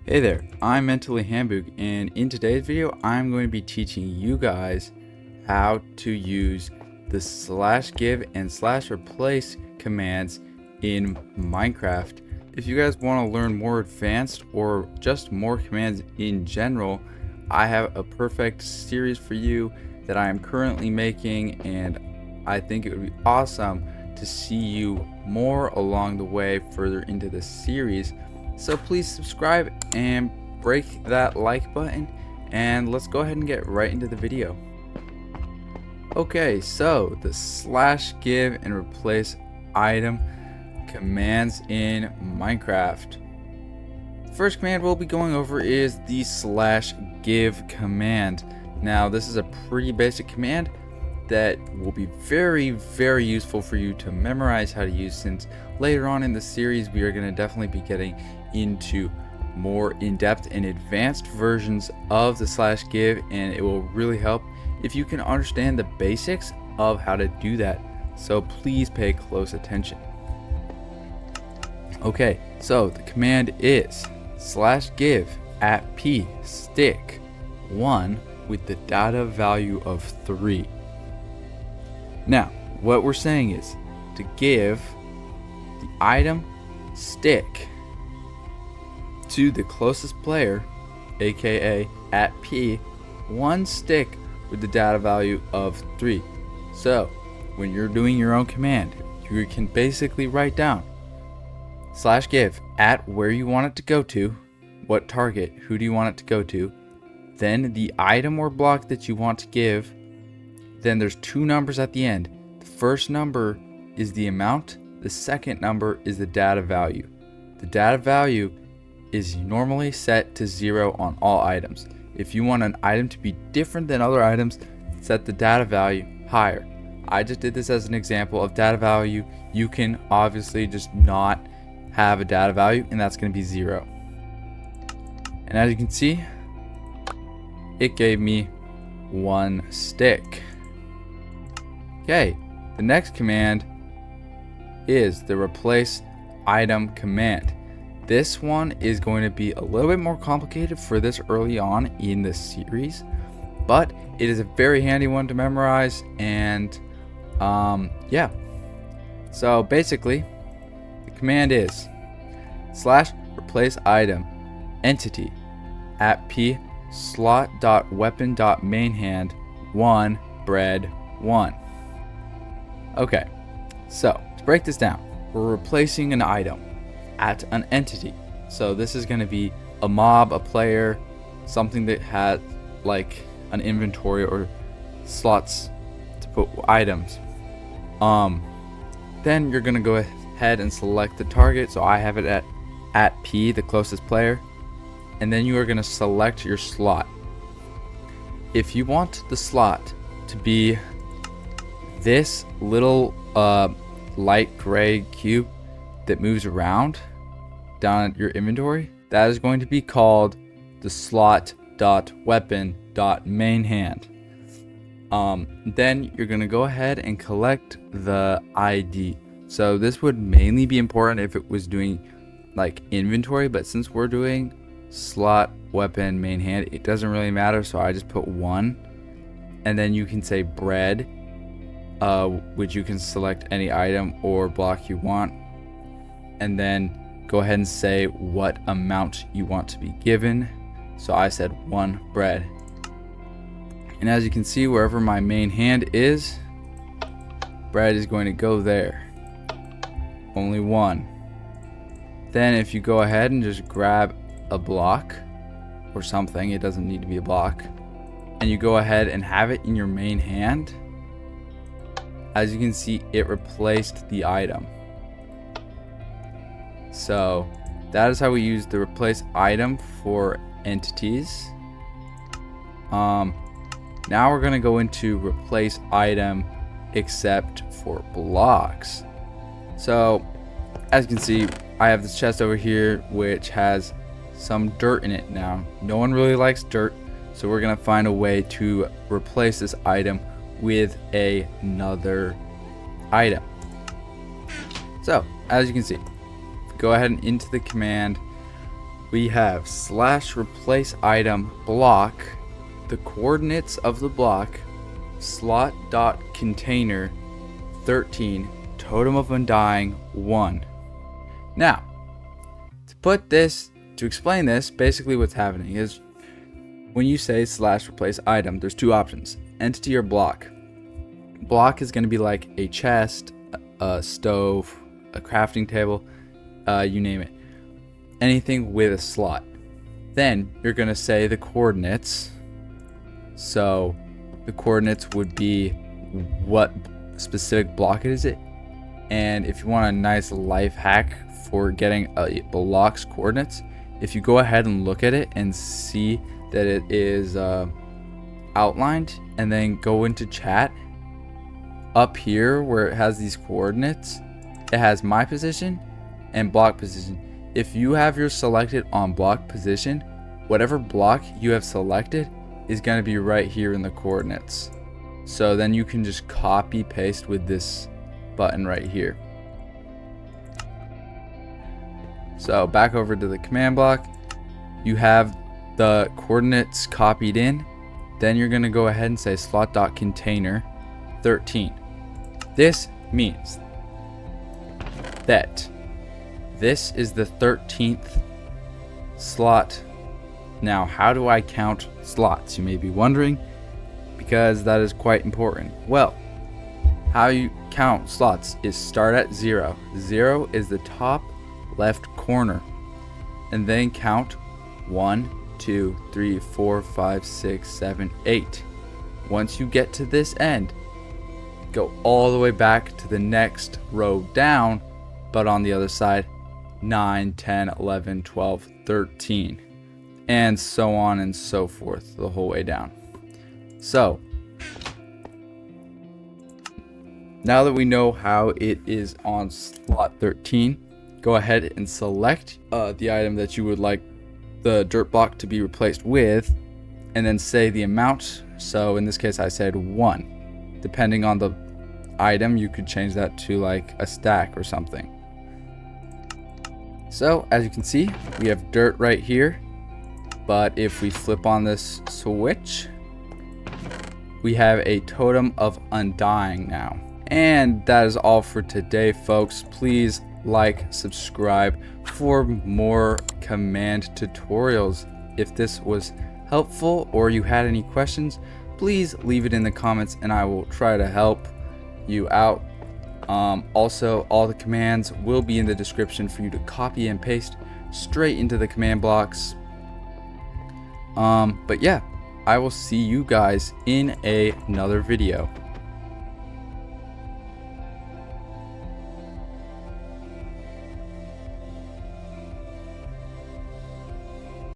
Hey there, I'm Mentally Handbook, and in today's video I'm going to be teaching you guys how to use the /give and /replace commands in Minecraft. If you guys want to learn more advanced or just more commands in general, I have a perfect series for you that I am currently making, and I think it would be awesome to see you more along the way further into this series. So please subscribe and break that like button, and let's go ahead and get right into the video. Okay, so the /give and replace item commands in Minecraft. The first command we'll be going over is the /give command. Now this is a pretty basic command that will be very useful for you to memorize how to use, since later on in the series we are going to definitely be getting into more in-depth and advanced versions of the /give, and it will really help if you can understand the basics of how to do that. So please pay close attention. Okay, so the command is /give at p stick 1 with the data value of 3. Now, what we're saying is to give the item stick to the closest player, aka at p, 1 stick with the data value of 3. So when you're doing your own command, you can basically write down /give at where you want it to go to, what target, who do you want it to go to, then the item or block that you want to give. Then there's 2 numbers at the end. The first number is the amount, the second number is the data value. The data value is normally set to 0 on all items. If you want an item to be different than other items, set the data value higher. I just did this as an example of data value. You can obviously just not have a data value, and that's going to be 0. And as you can see, it gave me 1 stick. Okay, the next command is the replace item command. This one is going to be a little bit more complicated for this early on in the series, but it is a very handy one to memorize. And yeah, so basically the command is /replace item entity at p slot.weapon.mainhand 1 bread 1. Okay, so to break this down, we're replacing an item at an entity. So this is going to be a mob, a player, something that had like an inventory or slots to put items. Then you're going to go ahead and select the target. So I have it at P, the closest player, and then you are going to select your slot. If you want the slot to be this little light gray cube that moves around down your inventory, that is going to be called the slot.weapon.mainhand. Then you're going to go ahead and collect the ID. So this would mainly be important if it was doing like inventory, but since we're doing slot weapon main hand, it doesn't really matter, so I just put 1. And then you can say bread, which you can select any item or block you want, and then go ahead and say what amount you want to be given. So I said 1 bread. And as you can see, wherever my main hand is, bread is going to go there. Only 1. Then if you go ahead and just grab a block or something, it doesn't need to be a block, and you go ahead and have it in your main hand, as you can see, it replaced the item. So that is how we use the replace item for entities. Now we're going to go into replace item except for blocks. So as you can see, I have this chest over here which has some dirt in it. Now no one really likes dirt, so we're going to find a way to replace this item with another item. So as you can see, go ahead and into the command we have slash replace item block, the coordinates of the block, slot.container 13, totem of undying 1. Now, to explain this, basically what's happening is when you say slash replace item, there's two options: entity or block. Block is going to be like a chest, a stove, a crafting table, you name it. Anything with a slot. Then you're going to say the coordinates. So the coordinates would be what specific block it is. And if you want a nice life hack for getting a block's coordinates, if you go ahead and look at it and see that it is outlined, and then go into chat, up here where it has these coordinates, it has my position and block position. If you have yours selected on block position, whatever block you have selected is going to be right here in the coordinates. So then you can just copy paste with this button right here. So back over to the command block, you have the coordinates copied in. Then you're going to go ahead and say slot.container 13. This means that this is the 13th slot. Now, how do I count slots? You may be wondering, because that is quite important. Well, how you count slots is start at 0. 0 is the top left corner, and then count 1, 2, 3, 4, 5, 6, 7, 8. Once you get to this end, go all the way back to the next row down, but on the other side, 9, 10, 11, 12, 13, and so on and so forth the whole way down. So now that we know how it is on slot 13, go ahead and select the item that you would like the dirt block to be replaced with, and then say the amount. So in this case I said 1. Depending on the item, you could change that to like a stack or something. So as you can see, we have dirt right here, but if we flip on this switch, we have a totem of undying now. And that is all for today, folks. Please like, subscribe for more command tutorials. If this was helpful or you had any questions, please leave it in the comments and I will try to help you out. Also, all the commands will be in the description for you to copy and paste straight into the command blocks. But yeah, I will see you guys in another video.